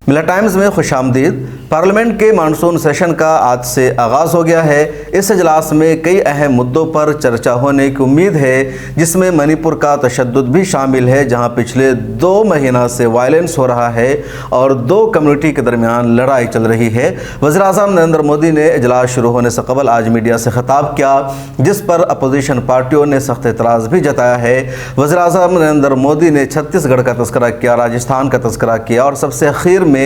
मिला टाइम्स में खुशामदीद। पार्लियामेंट के मानसून सेशन का आज से आगाज़ हो गया है। इस इजलास में कई अहम मुद्दों पर चर्चा होने की उम्मीद है, जिसमें मणिपुर का तशद्दुद भी शामिल है, जहां पिछले 2 महीना से वायलेंस हो रहा है और 2 कम्युनिटी के दरमियान लड़ाई चल रही है। वज़ीर-ए-आज़म नरेंद्र मोदी ने इजलास शुरू होने से कबल आज मीडिया से खिताब किया, जिस पर अपोजिशन पार्टियों ने सख्त एतराज़ भी जताया है। वज़ीर-ए-आज़म नरेंद्र मोदी ने छत्तीसगढ़ का तस्करा किया, राजस्थान का तस्करा किया और सबसे आखिर में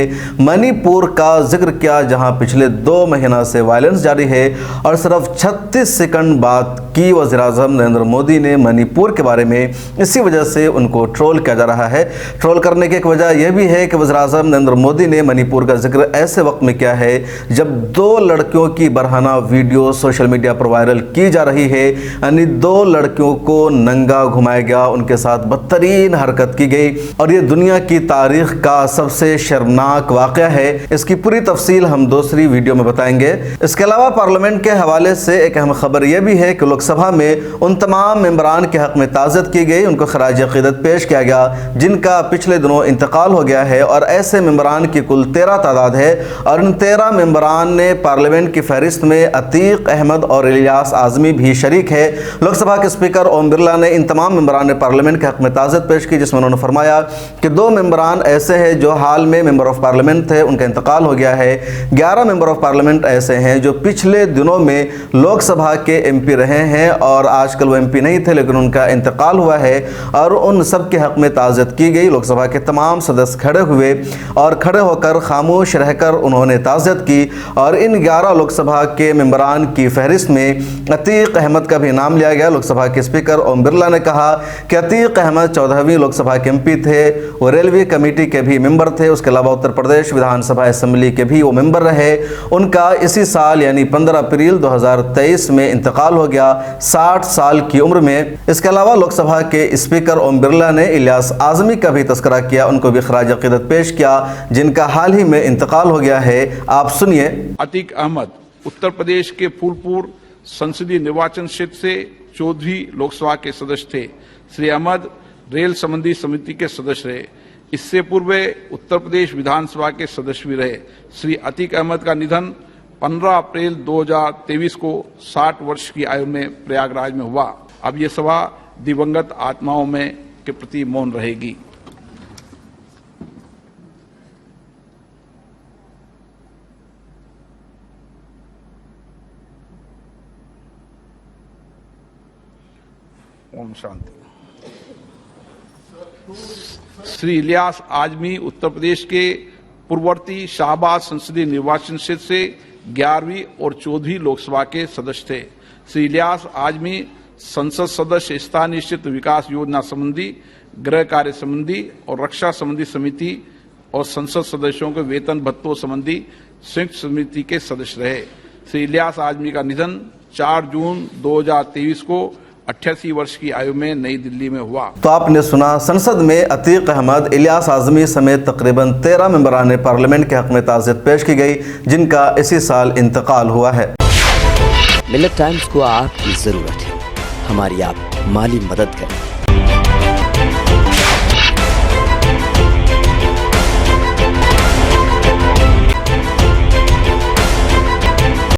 मणिपुर का जिक्र किया, जहां पिछले 2 महीना से वायलेंस जारी है। और सिर्फ 36 सेकंड बात की वज़ीर-ए-आज़म नरेंद्र मोदी ने मणिपुर के बारे में। इसी वजह से उनको ट्रोल किया जा रहा है। ट्रोल करने की एक वजह यह भी है कि वज़ीर-ए-आज़म नरेंद्र मोदी ने मणिपुर का जिक्र ऐसे वक्त में किया है जब 2 लड़कियों की बरहाना वीडियो सोशल मीडिया पर वायरल की जा रही है। यानी 2 लड़कियों को नंगा घुमाया गया, उनके साथ बदतरीन हरकत की गई और ये दुनिया की तारीख का सबसे शर्मनाक वाक़या है। इसकी पूरी तफसील हम दूसरी वीडियो में बताएंगे। इसके अलावा पार्लियामेंट के हवाले से एक अहम खबर यह भी है कि लोकसभा में उन तमाम मेंबरान के हक में ताज़ियत की गई, उनको खराज अक़ीदत पेश किया गया जिनका पिछले दिनों इंतकाल हो गया है। और ऐसे मेंबरान की कुल 13 तादाद है और इन 13 मेंबरान ने पार्लियामेंट की फहरिस्त में अतीक अहमद और इलियास आज़मी भी शरीक है। लोकसभा के स्पीकर ओम बिरला ने इन तमाम मेंबरान ने पार्लियामेंट के हक में ताज़ियत पेश की, जिसमें उन्होंने फरमाया कि 2 मेंबरान ऐसे हैं जो हाल में मेंबर ऑफ पार्लियामेंट थे, उनका इंतकाल हो गया है। 11 मेंबर ऑफ पार्लियामेंट ऐसे हैं जो पिछले दिनों में लोकसभा के एमपी रहे हैं और आजकल वो एमपी नहीं थे, लेकिन उनका इंतकाल हुआ है और उन सब के हक में ताज़ियत की गई। लोकसभा के तमाम सदस्य खड़े हुए और खड़े होकर खामोश रहकर उन्होंने ताज़ियत की। और इन 11 लोकसभा के मेंबरान की फहरिस्त में अतीक अहमद का भी नाम लिया गया। लोकसभा के स्पीकर ओम बिरला ने कहा कि अतीक अहमद 14वीं लोकसभा के एमपी थे, वो रेलवे कमेटी के भी मेंबर थे। उसके अलावा उत्तर प्रदेश विधानसभा असेंबली के भी वो मेंबर रहे। उनका इसी साल यानी 15 अप्रैल 2023 में इंतकाल हो गया 60 साल की उम्र में। इसके अलावा लोकसभा के स्पीकर ओम बिरला ने इलियास आज़मी का भी तस्करा किया, उनको भी खराज अक़ीदत पेश किया, जिनका हाल ही में इंतकाल हो गया है। आप सुनिए। अतीक अहमद उत्तर प्रदेश के फूलपुर संसदीय निर्वाचन क्षेत्र से 14वीं लोकसभा के सदस्य थे। श्री अहमद रेल संबंधी समिति के सदस्य रहे। इससे पूर्व उत्तर प्रदेश विधानसभा के सदस्य भी रहे। श्री अतीक अहमद का निधन 15 अप्रैल 2023 को 60 वर्ष की आयु में प्रयागराज में हुआ। अब ये सभा दिवंगत आत्माओं में के प्रति मौन रहेगी। ओम शांति। श्री इलियास आज़मी उत्तर प्रदेश के पूर्ववर्ती शाहबाद संसदीय निर्वाचन क्षेत्र से 11वीं और 14वीं लोकसभा के सदस्य थे। श्री इलियास आज़मी संसद सदस्य स्थानीय क्षेत्र विकास योजना संबंधी, गृह कार्य संबंधी और रक्षा संबंधी समिति और संसद सदस्यों के वेतन भत्तों संबंधी संयुक्त समिति के सदस्य रहे। श्री इलियास आज़मी का निधन 4 जून 2023 को 88 वर्ष की आयु में नई दिल्ली में हुआ। तो आपने सुना, संसद में अतीक अहमद, इलियास आज़मी समेत तकरीबन 13 मेंबरान ने पार्लियामेंट के हक में ताज़ियत पेश की गई, जिनका इसी साल इंतकाल हुआ है। मिलत टाइम्स को आपकी जरूरत है, हमारी आप माली मदद करें।